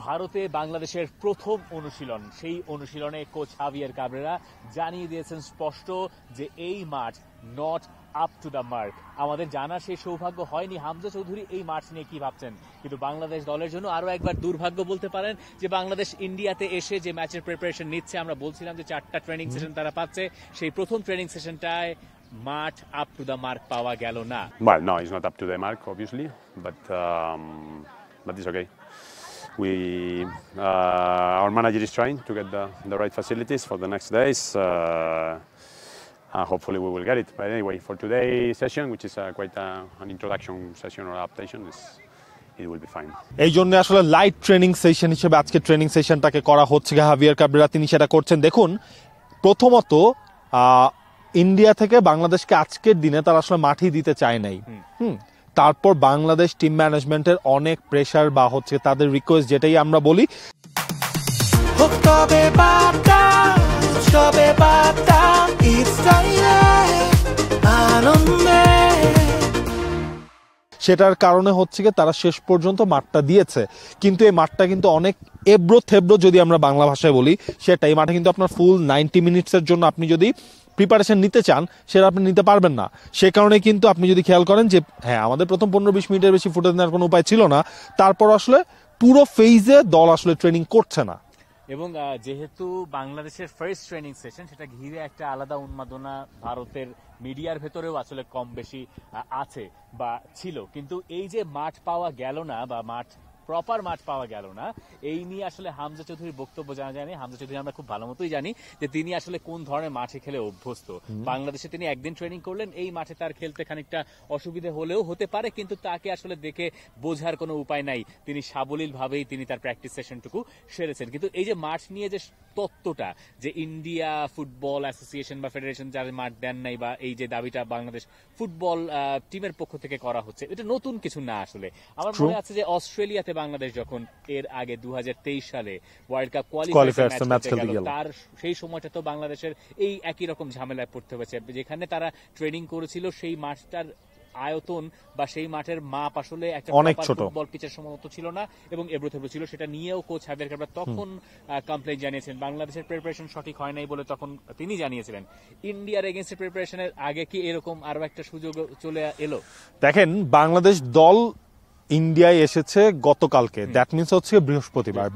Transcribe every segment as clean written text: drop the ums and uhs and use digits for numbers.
ভারতে বাংলাদেশের প্রথম অনুশীলন, সেই অনুশীলনে কোচ হাভিয়ার কাবরেরা জানিয়ে দিয়েছেন স্পষ্ট যে এই মাঠ not up to the mark. আমাদের জানার সেই সৌভাগ্য হয়নি। হামজা চৌধুরী এই মাঠ নিয়ে কি ভাবছেন, কিন্তু বাংলাদেশ দলের জন্য আরো একবার দুর্ভাগ্য বলতে পারেন যে বাংলাদেশ ইন্ডিয়াতে এসে যে ম্যাচের প্রিপারেশন নিচ্ছে, আমরা বলছিলাম যে 4টা ট্রেনিং সেশন তারা পাচ্ছে, সেই প্রথম ট্রেনিং সেশনটায় মাঠ আপ টু দ্য মার্ক পাওয়া গেল না। Well, no, it's not up to the mark, obviously, but it's okay. Our manager is trying to get the right facilities for the next days. Hopefully we will get it. But anyway, for today's session, which is quite an introduction session or adaptation, it will be fine. এই জন্য আসলে light training session হিসেবে আজকে training সেশনটাকে করা হচ্ছে। হাভিয়ার Cabrera তিনি সেটা করছেন। দেখুন, প্রথমত ইন্ডিয়া থেকে বাংলাদেশকে আজকের দিনে তারা আসলে মাঠই দিতে চায় নাই। তারপর বাংলাদেশ টিম ম্যানেজমেন্টের অনেক প্রেসার বা হচ্ছে তাদের রিকোয়েস্ট, যেটাই আমরা বলি সেটার কারণে হচ্ছে কি তারা শেষ পর্যন্ত মাঠটা দিয়েছে। কিন্তু এই মাঠটা কিন্তু অনেক এবড়ো থেবড়ো, যদি আমরা বাংলা ভাষায় বলি সেটা। এই মাঠে কিন্তু আপনার ফুল 90 মিনিটসের জন্য আপনি যদি প্রিপারেশন নিতে চান সেটা আপনি নিতে পারবেন না। সে কারণে কিন্তু আপনি যদি খেয়াল করেন যে হ্যাঁ, আমাদের প্রথম 15-20 মিনিটের বেশি ফুটেজ নেওয়ার কোনো উপায় ছিল না। তারপর আসলে পুরো ফেজে দল আসলে ট্রেনিং করছে না। এবং যেহেতু বাংলাদেশের ফার্স্ট ট্রেনিং সেশন, সেটা ঘিরে একটা আলাদা উন্মাদনা ভারতের মিডিয়ার ভেতরেও আসলে কম বেশি আছে বা ছিল। কিন্তু এই যে মাঠ পাওয়া গেল না বা প্রপার মাঠ পাওয়া গেল না, এই নিয়ে আসলে হামজা চৌধুরীর বক্তব্য জানা যায়নি। হামজা চৌধুরী আমরা খুব ভালো মতোই জানি যে তিনি আসলে কোন ধরনের মাঠে খেলে অভ্যস্ত। বাংলাদেশে তিনি একদিন ট্রেনিং করলেন, এই মাঠে তার খেলতে খানিকটা অসুবিধা হলেও হতে পারে, কিন্তু তাকে আসলে দেখে বোঝার কোনো উপায় নাই। তিনি সাবলীল ভাবেই তিনি তার প্র্যাকটিস সেশনটুকু সেরেছেন। কিন্তু এই যে মাঠ নিয়ে যে তত্ত্বটা, যে ইন্ডিয়া ফুটবল অ্যাসোসিয়েশন বা ফেডারেশন যারা মাঠ দেন নাই, বা এই যে দাবিটা বাংলাদেশ ফুটবল টিমের পক্ষ থেকে করা হচ্ছে, এটা নতুন কিছু না। আসলে আমার মনে আছে যে অস্ট্রেলিয়াতে বাংলাদেশ যখন এর আগে 2023 সালে ওয়ার্ল্ড কাপ কোয়ালিফায়ার ম্যাচ খেলতে গেল, তার সেই সময়টা তো বাংলাদেশের এই একই রকম ঝামেলায় পড়তে হয়েছে। যেখানে তারা ট্রেনিং করেছিল সেই মাঠটার আয়তন বা সেই মাঠের মাপ আসলে একটা অনেক ছোট, ফুটবল পিচের সম্মত ছিল না এবং এবড়োথেবড়ো ছিল। সেটা নিয়েও কোচ হাভিয়ার কাবরেরা তখন কমপ্লেইন জানিয়েছেন। বাংলাদেশের প্রিপারেশন সঠিক হয় নাই বলে তখন তিনি জানিয়েছিলেন। ইন্ডিয়ার এগেইনস্ট প্রিপারেশনের আগে কি এরকম আরো একটা সুযোগ চলে এলো? দেখেন, বাংলাদেশ দল ইন্ডিয়ায় এসেছে গতকালকে, দ্যাট মিনস হচ্ছে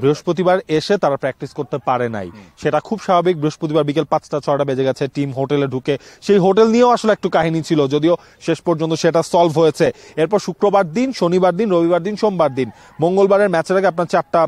বৃহস্পতিবার এসে তারা প্র্যাকটিস করতে পারে নাই। সেটা খুব স্বাভাবিক। বৃহস্পতিবার বিকেল 5টা-6টা বেজে গেছে, টিম হোটেলে ঢুকে, সেই হোটেল নিয়েও আসলে একটু কাহিনী ছিল, যদিও শেষ পর্যন্ত সেটা সলভ হয়েছে। এরপর শুক্রবার দিন, শনিবার দিন, রবিবার দিন, সোমবার দিন, মঙ্গলবারের ম্যাচের আগে আপনার 4টা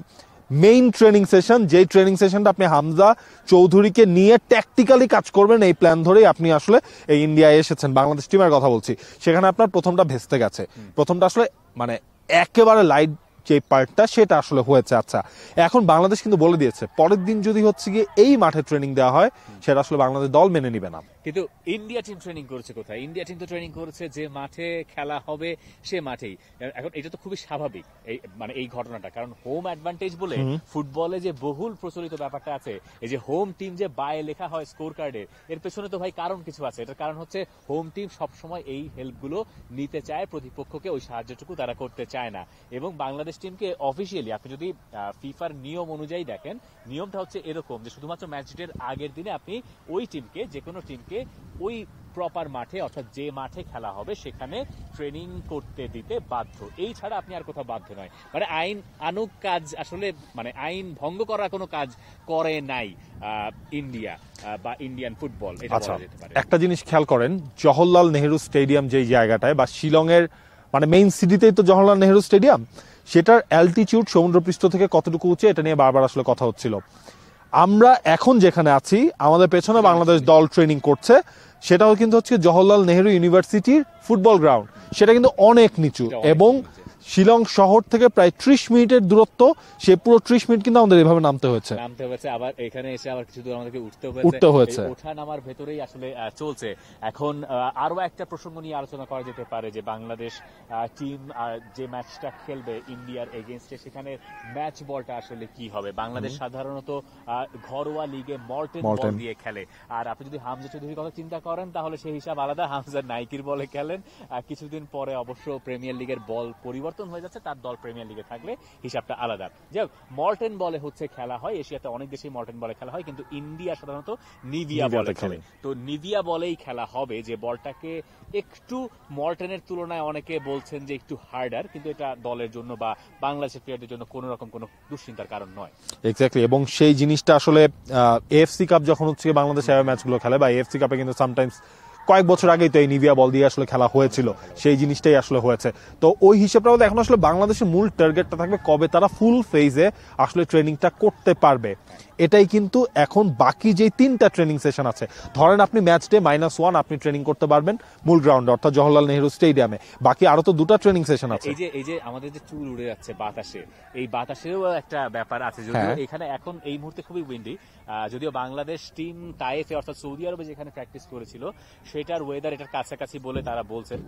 মেইন ট্রেনিং সেশন, যেই ট্রেনিং সেশনটা আপনি হামজা চৌধুরীকে নিয়ে ট্যাকটিক্যালি কাজ করবেন, এই প্ল্যান ধরেই আপনি আসলে এই ইন্ডিয়ায় এসেছেন। বাংলাদেশ টিমের কথা বলছি, সেখানে আপনার প্রথমটা ভেস্তে গেছে। প্রথমটা আসলে মানে একেবারে লাইট যে পার্টটা সেটা আসলে হয়েছে। আচ্ছা, এখন বাংলাদেশ কিন্তু বলে দিয়েছে পরের দিন যদি হচ্ছে গিয়ে এই মাঠে ট্রেনিং দেওয়া হয় সেটা আসলে বাংলাদেশ দল মেনে নিবে না। কিন্তু ইন্ডিয়া টিম ট্রেনিং করেছে কোথায়? ইন্ডিয়া টিম তো ট্রেনিং করেছে যে মাঠে খেলা হবে সে মাঠেই। এখন এটা তো খুবই স্বাভাবিক এই ঘটনাটা, কারণ হোম অ্যাডভান্টেজ বলে ফুটবলে যে বহুল প্রচলিত ব্যাপারটা আছে, এই যে হোম টিম যে বায়ে লেখা হয় স্কোর কার্ডে, এর পেছনে তো ভাই কারণ কিছু আছে। এটার কারণ হচ্ছে হোম টিম সবসময় এই হেল্পগুলো নিতে চায়, প্রতিপক্ষকে ওই সাহায্যটুকু তারা করতে চায় না। এবং বাংলাদেশ টিমকে অফিসিয়ালি আপনি যদি ফিফার নিয়ম অনুযায়ী দেখেন, নিয়মটা হচ্ছে এরকম যে শুধুমাত্র ম্যাচ ডের আগের দিনে আপনি ওই টিমকে, যে কোনো টিমকে ওই প্রপার মাঠে, অর্থাৎ যে মাঠে খেলা হবে সেখানে ট্রেনিং করতে দিতে বাধ্য। এই ছাড়া আপনি আর কোথাও বাধ্য নয়। মানে আইন আনুক কাজ আসলে, মানে আইন ভঙ্গ করা কোনো কাজ করে নাই ইন্ডিয়া বা ইন্ডিয়ান ফুটবল, এটা বলা যেতে পারে। একটা জিনিস খেয়াল করেন, জওহরলাল নেহেরু স্টেডিয়াম যেই জায়গাটায়, বা শিলংয়ের মানে মেইন সিটিতেই তো জওহরলাল নেহেরু স্টেডিয়াম, সেটার অ্যালটিটিউড সমুদ্রপৃষ্ঠ থেকে কতটুকু উঁচু এটা নিয়ে বারবার আসলে কথা হচ্ছিল। আমরা এখন যেখানে আছি, আমাদের পেছনে বাংলাদেশ দল ট্রেনিং করছে, সেটাও কিন্তু হচ্ছে জওহরলাল নেহেরু ইউনিভার্সিটির ফুটবল গ্রাউন্ড। সেটা কিন্তু অনেক নিচু এবং শিলং শহর থেকে প্রায় 30 মিনিটের দূরত্ব। সে পুরো 30 মিনিট কিন্তু আমাদের এভাবে নামতে হয়েছে, আবার এখানে এসে আবার কিছু দূর আমাদেরকে উঠতে হয়েছে। ওঠা নামার ভেতরেই আসলে চলছে। এখন আরো একটা প্রসঙ্গ নিয়ে আলোচনা করা যেতে পারে যে বাংলাদেশ টিম যে ম্যাচটা খেলবে ইন্ডিয়ার এগেইনস্টে, সেখানে ম্যাচ বলটা আসলে কি হবে। বাংলাদেশ সাধারণত ঘরোয়া লিগে মর্টেন বল দিয়ে খেলে, আর আপনি যদি হামজা চৌধুরীর কথা চিন্তা করেন তাহলে সেই হিসাব আলাদা। হামজা নাইকির বলে খেলেন, কিছুদিন পরে অবশ্য প্রিমিয়ার লিগের বল পরিবর্তন পরিবর্তন হয়ে যাচ্ছে, তার দল প্রিমিয়ার লিগে থাকলে হিসাবটা আলাদা। যাই হোক, মর্টেন বলে হচ্ছে খেলা হয়, এশিয়াতে অনেক দেশেই মর্টেন বলে খেলা হয়, কিন্তু ইন্ডিয়া সাধারণত নিভিয়া বলে খেলে। তো নিভিয়া বলেই খেলা হবে, যে বলটাকে একটু মর্টেনের তুলনায় অনেকে বলছেন যে একটু হার্ডার, কিন্তু এটা দলের জন্য বা বাংলাদেশের প্লেয়ারদের জন্য কোনো রকম কোনো দুশ্চিন্তার কারণ নয়। এক্স্যাক্টলি, এবং সেই জিনিসটা আসলে এএফসি কাপ যখন হচ্ছে বাংলাদেশ ম্যাচগুলো খেলে, বা এএফসি কাপে কিন্তু সামটাইমস কয়েক বছর আগেই তো এই নিভিয়া বল দিয়ে আসলে খেলা হয়েছিল, সেই জিনিসটাই আসলে হয়েছে। তো ওই হিসেবটাও এখন আসলে বাংলাদেশের মূল টার্গেটটা থাকবে কবে তারা ফুল ফেজে আসলে ট্রেনিংটা করতে পারবে, এটাই কিন্তু এখন বাকি যে 3টা ট্রেনিং সেশন আছে। ধরেন আপনি ম্যাচ ডে -1 আপনি ট্রেনিং করতে পারবেন মূল গ্রাউন্ডে, অর্থাৎ জওহরলাল নেহরু স্টেডিয়ামে, বাকি আরো তো 2টা ট্রেনিং সেশন আছে। এই যে আমাদের যে চুল উড়ে যাচ্ছে বাতাসে, এই বাতাসেরও একটা ব্যাপার আছে, যদিও এখানে এখন এই মুহূর্তে খুবই উইন্ডি, যদিও বাংলাদেশ টিম তায়েফে অর্থাৎ সৌদি আরবে যেখানে প্র্যাকটিস করেছিল সেটার ওয়েদার এটার কাছাকাছি বলে তারা বলছেন,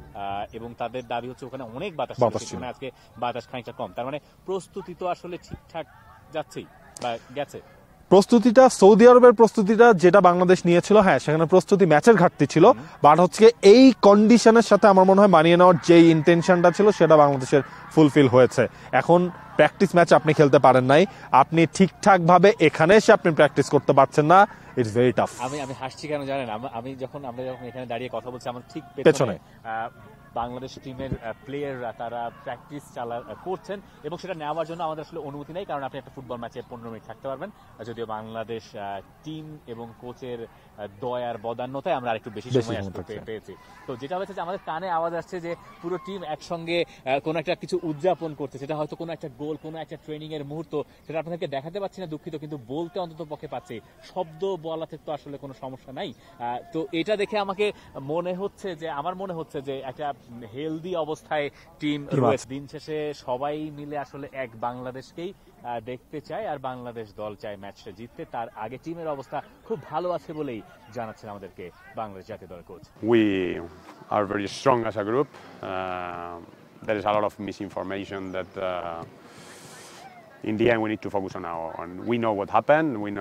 এবং তাদের দাবি হচ্ছে ওখানে অনেক বাতাস ছিল, আজকে বাতাস খানিকটা কম। তার মানে প্রস্তুতি তো আসলে ঠিকঠাক যাচ্ছেই বা গেছে। প্রস্তুতিটা, সৌদি আরবের প্রস্তুতিটা যেটা বাংলাদেশ নিয়েছিল, হ্যাঁ সেখানে প্রস্তুতি ম্যাচের ঘাটতি ছিল, বাট হচ্ছে এই কন্ডিশনের সাথে আমার মনে হয় মানিয়ে নেওয়ার যে ইন্টেনশনটা ছিল সেটা বাংলাদেশের ফুলফিল হয়েছে। এখন প্র্যাকটিস ম্যাচ আপনি খেলতে পারেন নাই, আপনি ঠিকঠাক ভাবে এখানে এসে আপনি প্র্যাকটিস করতে পারছেন না, ইটস ভেরি টাফ। আমি হাসছি কেন জানেন, আমরা যখন এখানে দাঁড়িয়ে কথা বলছি, আমার ঠিক পেছনে বাংলাদেশ টিমের প্লেয়াররা তারা প্র্যাকটিস করছেন, এবং সেটা নেওয়ার জন্য আমাদের আসলে অনুমতি নেই, কারণ আপনি একটা ফুটবল ম্যাচে 15 মিনিট থাকতে পারবেন, যদিও বাংলাদেশ টিম এবং কোচের দয়ার বদান্যতায় আমরা আরেকটু বেশি সময় পেয়েছি। তো যেটা হচ্ছে যে আমাদের কানে আওয়াজ আসছে যে পুরো টিম একসঙ্গে কোনো একটা কিছু উদযাপন করছে, সেটা হয়তো কোনো একটা গোল, কোনো একটা ট্রেনিং এর মুহূর্ত, সেটা আপনাদেরকে দেখাতে পাচ্ছি না, দুঃখিত, কিন্তু বলতে অন্তত পক্ষে পাচ্ছি। শব্দ বলাতে তো আসলে কোনো সমস্যা নাই। তো এটা দেখে আমার মনে হচ্ছে যে একটা হেলদি অবস্থায় টিম রয়েছে। দিন শেষে সবাই মিলে আসলে এক বাংলাদেশকেই দেখতে চায়, আর বাংলাদেশ দল চায় ম্যাচটা জিততে। তার আগে টিমের অবস্থা খুব ভালো আছে বলেই জানাচ্ছেন আমাদেরকে বাংলাদেশ জাতীয় দলের coach. We are very strong as a group. There is a lot of misinformation that in the end we need to focus on we know what happened, we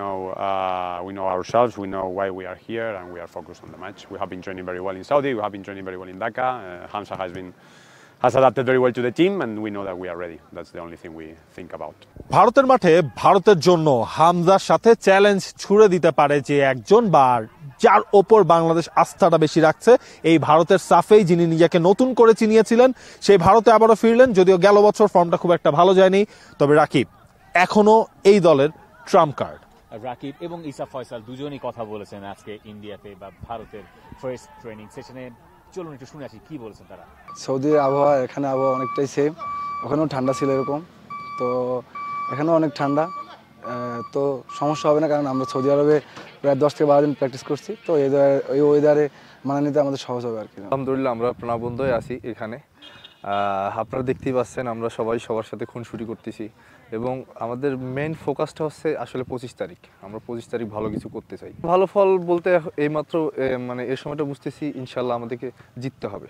know ourselves, we know why we are here, and we are focused on the match. We have been training very well in Saudi, we have been training very well in Dhaka. Hamza has adapted very well to the team, and we know that we are ready. That's the only thing we think about. ভারতের মাঠে ভারতের জন্য হামজার সাথে challenge ছুড়ে দিতে পারে যে একজন, বা যার ওপর বাংলাদেশ আস্থাটা বেশি রাখছে, এই ভারতের সাফেই, যিনি নিজেকে নতুন করে চিনিয়েছিলেন, সেই ভারতে আবারও ফিরলেন। যদিও গেল বছর ফর্মটা খুব একটা ভালো যায়নি, তবে রাকিব এখনো এই দলের ট্রাম্প কার্ড। রাকিব এবং ইসা ফয়সাল দুজনই কথা বলেছেন আজকে ইন্ডিয়াতে বা ভারতের ফার্স্ট ট্রেনিং সেশনে। চলুন একটু শুনে আসি কি বলেছেন তারা। সৌদির আবহাওয়া এখানে আবহাওয়া অনেকটাই সেম, ওখানেও ঠান্ডা ছিল এরকম, তো এখানেও অনেক ঠান্ডা, তো সমস্যা হবে না, কারণ আমরা সৌদি আরবে প্রায় 10 থেকে 12 দিন প্র্যাকটিস করছি, তো এই ওয়েদারে মানা নিতে আমাদের সহজ হবে আর কি। আলহামদুলিল্লাহ আমরা প্রাণবন্ধই আছি এখানে, আপনারা দেখতেই পাচ্ছেন আমরা সবাই সবার সাথে খুনসুটি করতেছি, এবং আমাদের মেইন ফোকাসটা হচ্ছে আসলে 25 তারিখ। আমরা 25 তারিখ ভালো কিছু করতে চাই। ভালো ফল বলতে এইমাত্র মানে এই সময়টা বুঝতেছি ইনশাল্লাহ আমাদেরকে জিততে হবে।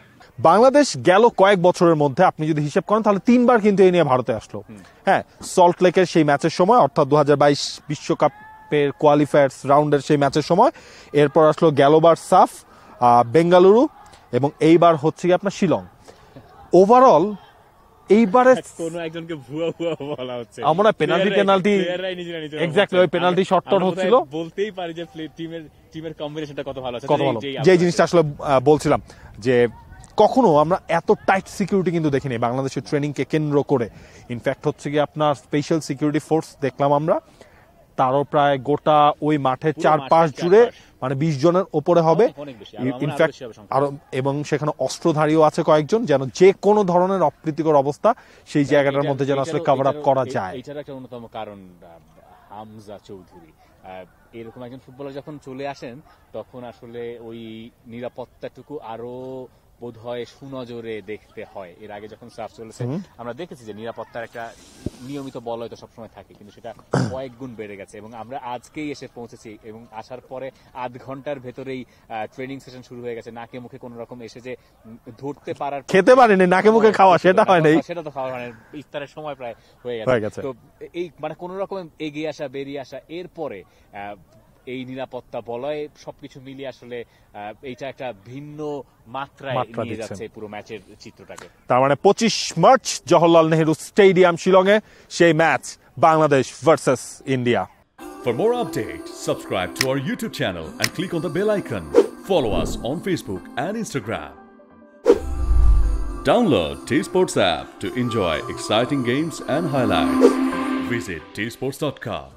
বাংলাদেশ গেল কয়েক বছরের মধ্যে আপনি যদি হিসাব করেন তাহলে 3বার কিন্তু এই নিয়ে ভারতে আসলো। হ্যাঁ, সল্ট লেকের সেই ম্যাচের সময়, অর্থাৎ 2022 বিশ্বকাপের কোয়ালিফায়ার্স রাউন্ডের সেই ম্যাচের সময়, এরপর আসলো গেলোবার সাফ, বেঙ্গালুরু, এবং এইবার হচ্ছে কি আপনার শিলং। ওভারঅল এইবারে কোনো একজনকে ভুয়া বলা হচ্ছে, আমরা পেনাল্টি এক্স্যাক্টলি ওই পেনাল্টি শটটা হচ্ছিল, বলতেই পারি যে টিমের কম্বিনেশনটা কত ভালো আছে। যে জিনিসটা আসলে বলছিলাম যে কখনো আমরা এত টাইট সিকিউরিটি কিন্তু দেখিনি বাংলাদেশের ট্রেনিং কে কেন্দ্র করে। ইনফ্যাক্ট হচ্ছে কি আপনার স্পেশাল সিকিউরিটি ফোর্স দেখলাম আমরা, তারও প্রায় গোটা ওই মাঠের 4-5 জুড়ে মানে 20 জনের উপরে হবে ইনফ্যাক্ট, আরো, এবং সেখানে অস্ত্রধারীও আছে কয়েকজন, যেন যে কোনো ধরনের অপ্রীতিকর অবস্থা সেই জায়গাটার মধ্যে যেন আসলে কভার আপ করা যায়। এটার একটা অন্যতম কারণ হামজা চৌধুরী, এরকম একজন ফুটবলার যখন চলে আসেন তখন আসলে ওই নিরাপত্তাটুকু আরো বোধ হয় সুনজরে দেখতে হয়। এর আগে যখন সাফ চলেছে আমরা দেখেছি যে নিরাপত্তার একটা নিয়মিত বল হয়তো সবসময় থাকে, কিন্তু সেটা কয়েক গুণ বেড়ে গেছে, এবং আমরা আজকেই এসে পৌঁছেছি, এবং আসার পরে আধ ঘন্টার ভেতরেই ট্রেনিং সেশন শুরু হয়ে গেছে। নাকে মুখে কোন রকম এসে যে ধরতে পারার, খেতে পারেনি, নাকে মুখে খাওয়া সেটা হয় নাই, সেটা তো খাওয়া হয়, ইফতারের সময় প্রায় হয়ে গেছে। তো এই মানে কোন রকম এগিয়ে আসা, বেরিয়ে আসা, এরপরে এই নিরাপত্তা বলয় সবকিছু মিলিয়ে আসলে এইটা একটা ভিন্ন মাত্রায় মাত্রা নিয়ে দিচ্ছেন। যাচ্ছে পুরো ম্যাচের চিত্রটাকে। তার মানে 25 মার্চ জওহরলাল নেহরু স্টেডিয়াম শিলংয়ে সেই match Bangladesh versus India. For more updates, subscribe to our YouTube channel and click on the bell icon. Follow us on Facebook and Instagram. Download T-Sports app to enjoy exciting games and highlights. Visit tsports.com.